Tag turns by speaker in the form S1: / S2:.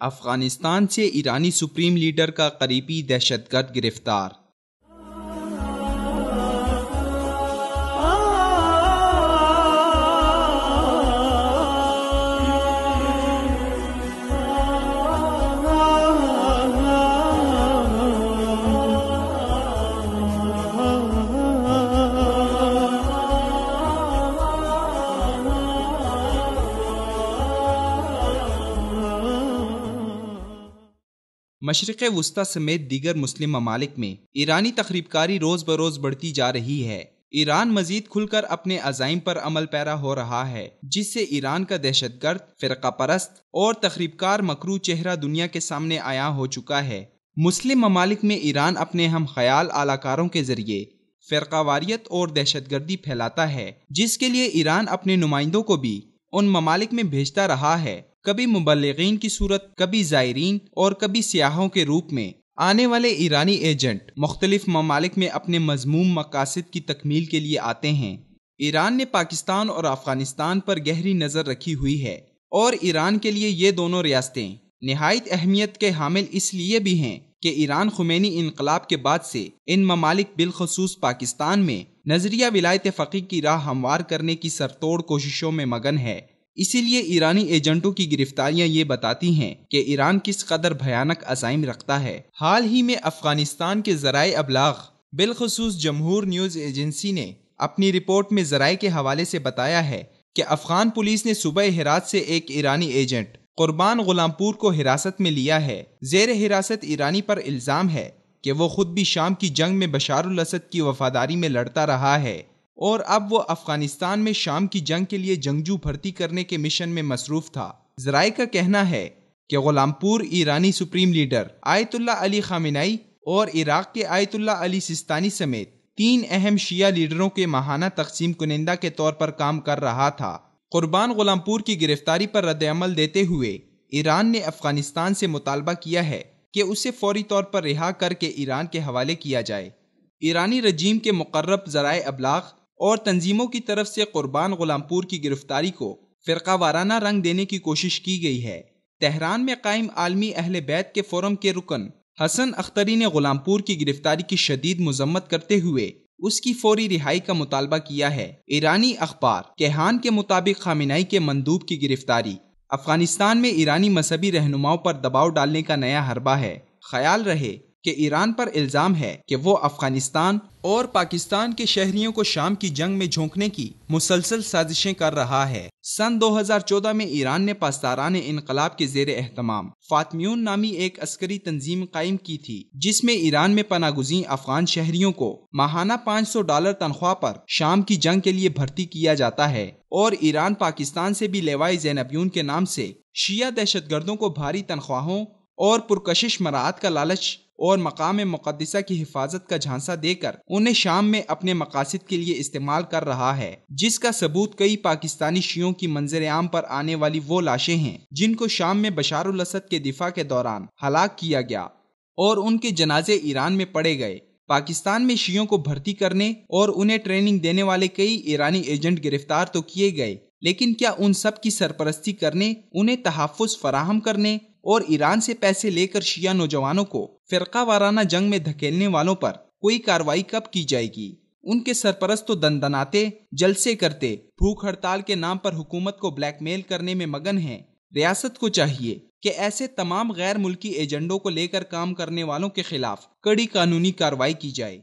S1: افغانستان سے ایرانی supreme leader کا قریبی دہشت گرد گرفتار۔ مشرق وسطی سمیت دیگر مسلم ممالک میں ایرانی تخریب کاری روز بروز بڑھتی جا رہی ہے۔ ایران مزید کھل کر اپنے عزائم پر عمل پیرا ہو رہا ہے، جس سے ایران کا دہشت گرد، فرقہ پرست اور تخریب کار مکروہ چہرہ دنیا کے سامنے عیاں ہو چکا ہے۔ مسلم ممالک میں ایران اپنے ہم خیال اعلی کے ذریعے فرقہ واریت اور دہشت گردی پھیلاتا ہے، جس کے لیے ایران اپنے نمائندوں کو بھی ان ممالک میں بھیجتا رہا ہے، کبھی مبلغین کی صورت، کبھی زائرین اور کبھی سیاحوں کے روپ میں۔ آنے والے ایرانی ایجنٹ مختلف ممالک میں اپنے مذموم مقاصد کی تکمیل کے لیے آتے ہیں۔ ایران نے پاکستان اور افغانستان پر گہری نظر رکھی ہوئی ہے، اور ایران کے لیے یہ دونوں ریاستیں نہایت اہمیت کے حامل اس لیے بھی ہیں کہ ایران خمینی انقلاب کے بعد سے ان ممالک بالخصوص پاکستان میں نظریہ ولایت فقیہ کی راہ ہموار کرنے کی سرتوڑ کوششوں میں مگن ہے۔ اسی لیے ایرانی ایجنٹوں کی گرفتاریاں یہ بتاتی ہیں کہ ایران کس قدر بھیانک عزائم رکھتا ہے۔ حال ہی میں افغانستان کے ذرائع ابلاغ بالخصوص جمہور نیوز ایجنسی نے اپنی رپورٹ میں ذرائع کے حوالے سے بتایا ہے کہ افغان پولیس نے صوبہ ہرات سے ایک ایرانی ایجنٹ قربان غلام پور کو حراست میں لیا ہے۔ زیر حراست ایرانی پر الزام ہے کہ وہ خود بھی شام کی جنگ میں بشار الاسد کی وفاداری میں لڑتا رہا ہے، اور اب وہ افغانستان میں شام کی جنگ کے لیے جنگجو بھرتی کرنے کے مشن میں مصروف تھا۔ ذرائع کا کہنا ہے کہ غلام پور ایرانی سپریم لیڈر آیت اللہ علی خامنئی اور عراق کے آیت اللہ علی سستانی سمیت 3 اہم شیعہ لیڈروں کے ماہانہ تقسیم کنندہ کے طور پر کام کر رہا تھا۔ قربان غلام پور کی گرفتاری پر رد عمل دیتے ہوئے ایران نے افغانستان سے مطالبہ کیا ہے کہ اسے فوری طور پر رہا کر کے ایران کے حوالے کیا جائے۔ ایرانی رجیم کے مقرب ذرائع ابلاغ اور تنظیموں کی طرف سے قربان غلام پور کی گرفتاری کو فرقہ وارانہ رنگ دینے کی کوشش کی گئی ہے۔ تہران میں قائم عالمی اہل بیت کے فورم کے رکن حسن اختری نے غلام پور کی گرفتاری کی شدید مذمت کرتے ہوئے اس کی فوری رہائی کا مطالبہ کیا ہے۔ ایرانی اخبار کیہان کے مطابق خامنئی کے مندوب کی گرفتاری افغانستان میں ایرانی مذہبی رہنماؤں پر دباؤ ڈالنے کا نیا حربہ ہے۔ خیال رہے کہ ایران پر الزام ہے کہ وہ افغانستان اور پاکستان کے شہریوں کو شام کی جنگ میں جھونکنے کی مسلسل سازشیں کر رہا ہے۔ سن 2014 میں ایران نے پاسداران انقلاب کے زیر اہتمام فاطمیون نامی ایک عسکری تنظیم قائم کی تھی، جس میں ایران میں پناہ گزین افغان شہریوں کو ماہانہ $500 تنخواہ پر شام کی جنگ کے لیے بھرتی کیا جاتا ہے، اور ایران پاکستان سے بھی لیوائے زینبیون کے نام سے شیعہ دہشت گردوں کو بھاری تنخواہوں اور پرکشش مراعات کا لالچ اور مقام مقدسہ کی حفاظت کا جھانسا دے کر انہیں شام میں اپنے مقاصد کے لیے استعمال کر رہا ہے، جس کا ثبوت کئی پاکستانی شیعوں کی منظر عام پر آنے والی وہ لاشیں ہیں جن کو شام میں بشار الاسد کے دفاع کے دوران ہلاک کیا گیا اور ان کے جنازے ایران میں پڑے گئے۔ پاکستان میں شیعوں کو بھرتی کرنے اور انہیں ٹریننگ دینے والے کئی ایرانی ایجنٹ گرفتار تو کیے گئے، لیکن کیا ان سب کی سرپرستی کرنے، انہیں تحفظ فراہم کرنے اور ایران سے پیسے لے کر شیعہ نوجوانوں کو فرقہ وارانہ جنگ میں دھکیلنے والوں پر کوئی کارروائی کب کی جائے گی؟ ان کے سرپرست تو دندناتے، جلسے کرتے، بھوک ہڑتال کے نام پر حکومت کو بلیک میل کرنے میں مگن ہیں۔ ریاست کو چاہیے کہ ایسے تمام غیر ملکی ایجنڈوں کو لے کر کام کرنے والوں کے خلاف کڑی قانونی کارروائی کی جائے۔